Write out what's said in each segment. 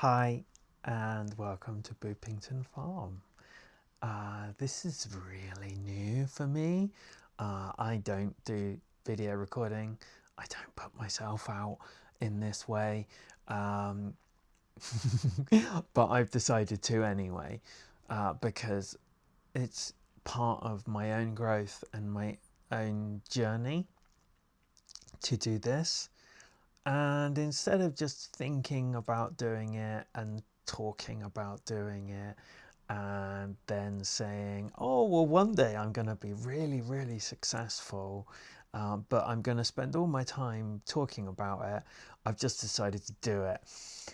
Hi and welcome to Boopington Farm. This is really new for me. I don't do video recording. I don't put myself out in this way, um, but I've decided to anyway, because it's part of my own growth and my own journey to do this. And instead of just thinking about doing it and talking about doing it and then saying, oh, well, one day I'm going to be really, really successful, but I'm going to spend all my time talking about it, I've just decided to do it.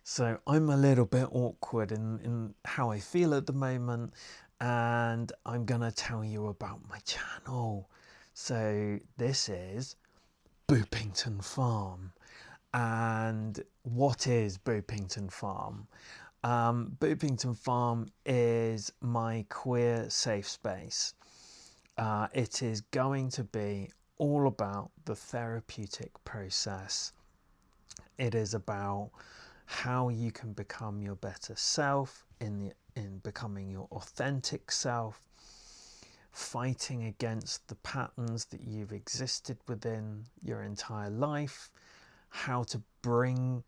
So I'm a little bit awkward in how I feel at the moment, and I'm going to tell you about my channel. So this is Boopington Farm. And what is Boopington Farm? Boopington Farm is my queer safe space. It is going to be all about the therapeutic process. It is about how you can become your better self in becoming your authentic self, fighting against the patterns that you've existed within your entire life, how to bring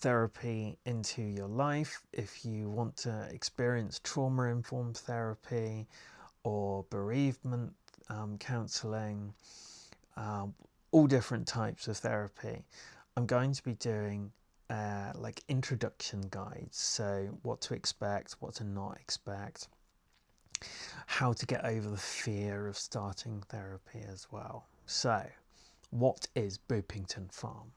therapy into your life if you want to experience trauma-informed therapy or bereavement counselling, all different types of therapy. I'm going to be doing like introduction guides, so what to expect, what to not expect, how to get over the fear of starting therapy as well. So, what is Boopington Farm?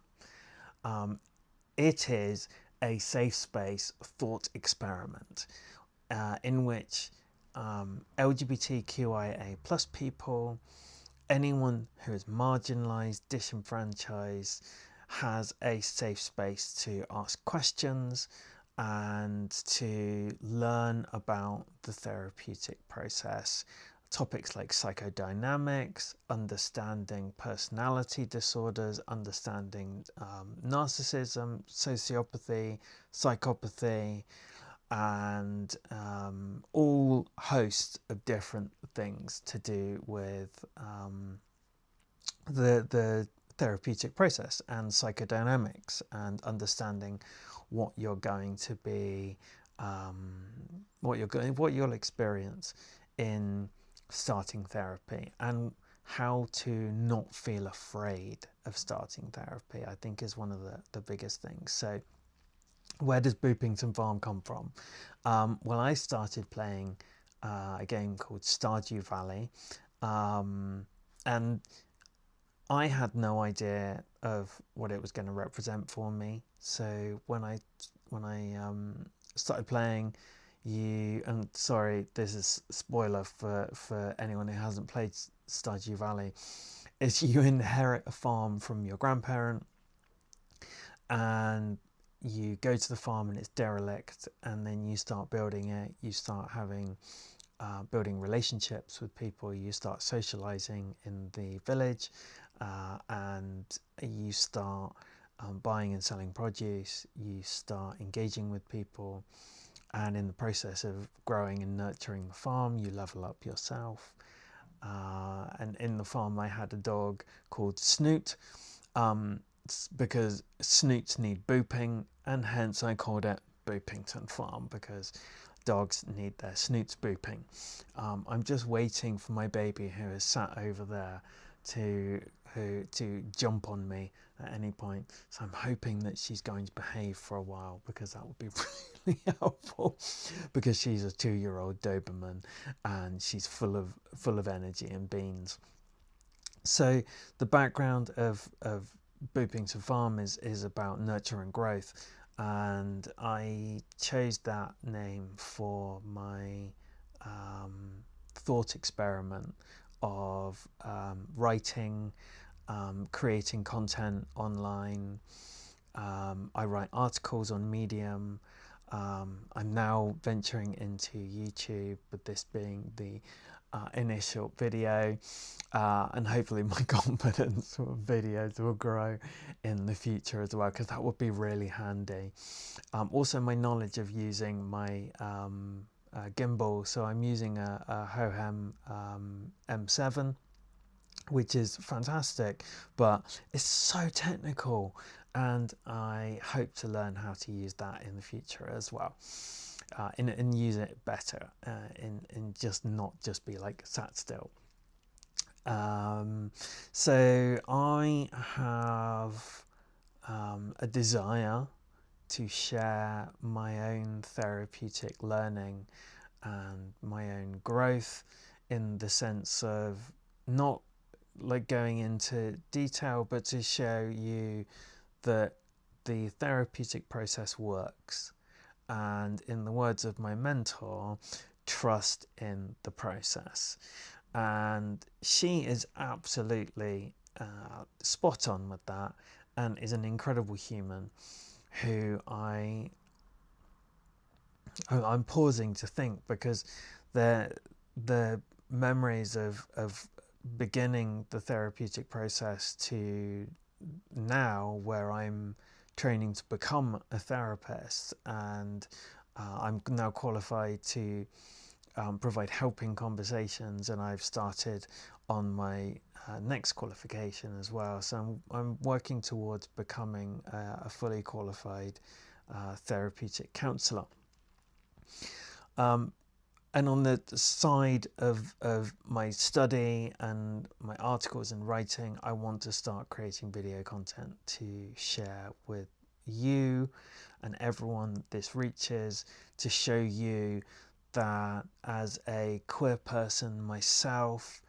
It is a safe space thought experiment in which LGBTQIA plus people, anyone who is marginalised, disenfranchised, has a safe space to ask questions and to learn about the therapeutic process. Topics like psychodynamics, understanding personality disorders, understanding narcissism, sociopathy, psychopathy, and all hosts of different things to do with the therapeutic process and psychodynamics and understanding what you're going to be, what you'll experience in starting therapy, and how to not feel afraid of starting therapy, I think, is one of the biggest things. So where does Boopington Farm come from? Well, I started playing a game called Stardew Valley, and I had no idea of what it was going to represent for me. So when I started playing, and sorry, this is a spoiler for anyone who hasn't played Stardew Valley, is you inherit a farm from your grandparent, and you go to the farm and it's derelict, and then you start building it. You start having building relationships with people. You start socializing in the village, and you start buying and selling produce. You start engaging with people, and in the process of growing and nurturing the farm, you level up yourself. And in the farm, I had a dog called Snoot, because snoots need booping, and hence I called it Boopington Farm, because dogs need their snoots booping. I'm just waiting for my baby, who is sat over there, to jump on me at any point. So I'm hoping that she's going to behave for a while, because that would be really helpful, because she's a 2-year-old Doberman and she's full of energy and beans. So the background of Boopington Farm is about nurture and growth, and I chose that name for my thought experiment of writing, creating content online. I write articles on Medium. I'm now venturing into YouTube, with this being the initial video, and hopefully my confidence with videos will grow in the future as well, because that would be really handy. Also, my knowledge of using my gimbal, so I'm using a Hohem M7, which is fantastic, but it's so technical, and I hope to learn how to use that in the future as well, and use it better, in just not just be like sat still. So I have a desire to share my own therapeutic learning and my own growth, in the sense of not like going into detail, but to show you that the therapeutic process works, and in the words of my mentor, trust in the process. And she is absolutely spot on with that, and is an incredible human who I'm pausing to think, because the memories of beginning the therapeutic process to now, where I'm training to become a therapist, and I'm now qualified to provide helping conversations, and I've started on my next qualification as well. So I'm working towards becoming a fully qualified therapeutic counsellor. And on the side of my study and my articles and writing, I want to start creating video content to share with you and everyone this reaches, to show you that as a queer person myself,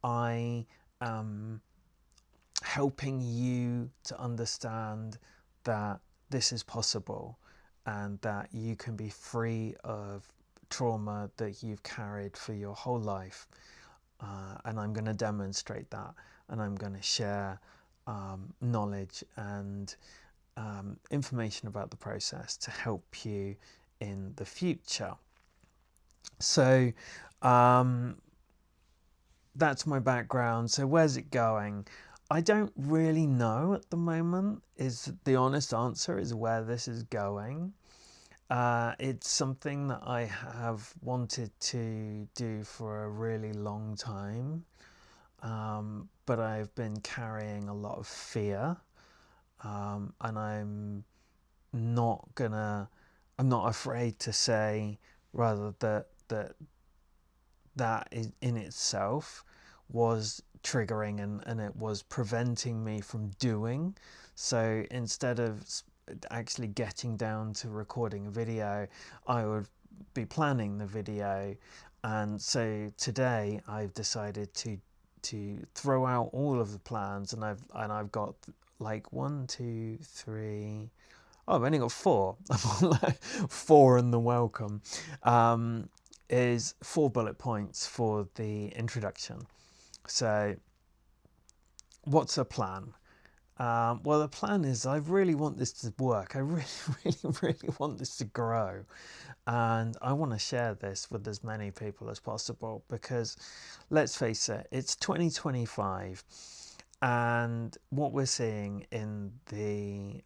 I am helping you to understand that this is possible, and that you can be free of trauma that you've carried for your whole life. And I'm going to demonstrate that, and I'm going to share knowledge and information about the process to help you in the future. So that's my background. So where's it going? I don't really know at the moment, is the honest answer, is where this is going. It's something that I have wanted to do for a really long time, but I've been carrying a lot of fear, and I'm not afraid to say, rather, that is in itself was triggering, and it was preventing me from doing. So instead of actually getting down to recording a video, I would be planning the video. And so today I've decided to throw out all of the plans, and I've got like 1, 2, 3. Oh, I've only got 4. Four in the welcome. Is 4 bullet points for the introduction. So what's a plan? Well, the plan is, I really want this to work. I really, really, really want this to grow. And I want to share this with as many people as possible, because let's face it, it's 2025. And what we're seeing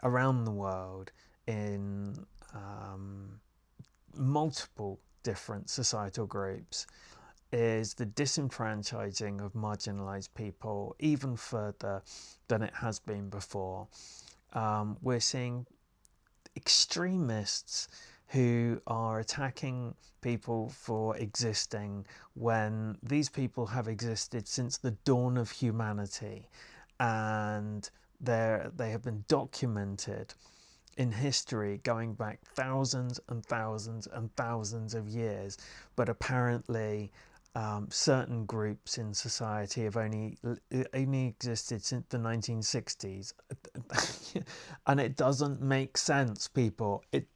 around the world, in multiple different societal groups, is the disenfranchising of marginalised people even further than it has been before. We're seeing extremists who are attacking people for existing, when these people have existed since the dawn of humanity, and they have been documented in history going back thousands and thousands and thousands of years. But apparently certain groups in society have only existed since the 1960s. And it doesn't make sense, people. It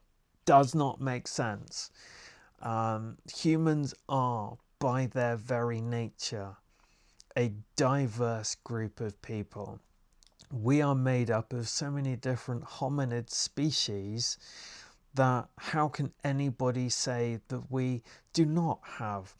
does not make sense. Humans are, by their very nature, a diverse group of people. We are made up of so many different hominid species that how can anybody say that we do not have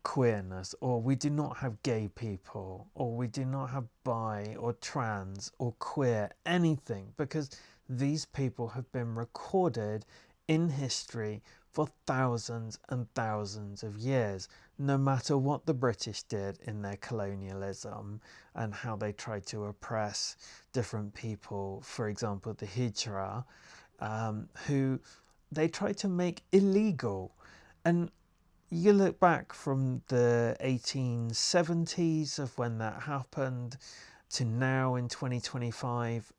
queerness, or we do not have gay people, or we do not have bi or trans or queer anything, because these people have been recorded in history for thousands and thousands of years. No matter what the British did in their colonialism and how they tried to oppress different people, for example the Hijra, who they tried to make illegal. And you look back from the 1870s of when that happened to now in 2025,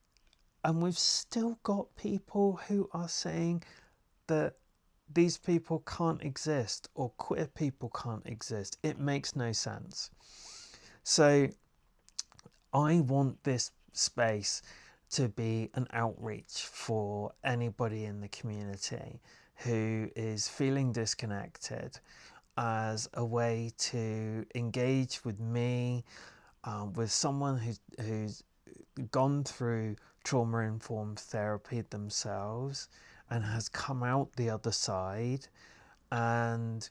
and we've still got people who are saying that these people can't exist or queer people can't exist. It makes no sense. So I want this space to be an outreach for anybody in the community who is feeling disconnected, as a way to engage with me, with someone who's gone through trauma-informed therapy themselves and has come out the other side and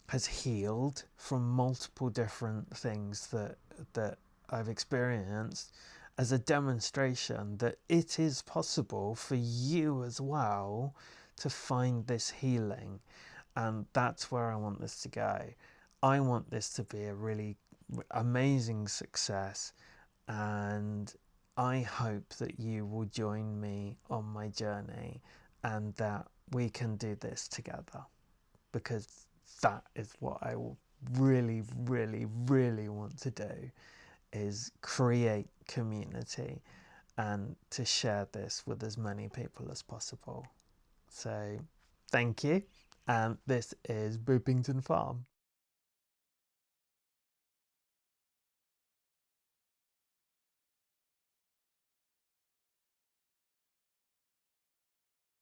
has healed from multiple different things that I've experienced, as a demonstration that it is possible for you as well to find this healing. And that's where I want this to go. I want this to be a really amazing success, and I hope that you will join me on my journey and that we can do this together, because that is what I really, really, really want to do, is create community and to share this with as many people as possible. So thank you, and this is Boopington Farm.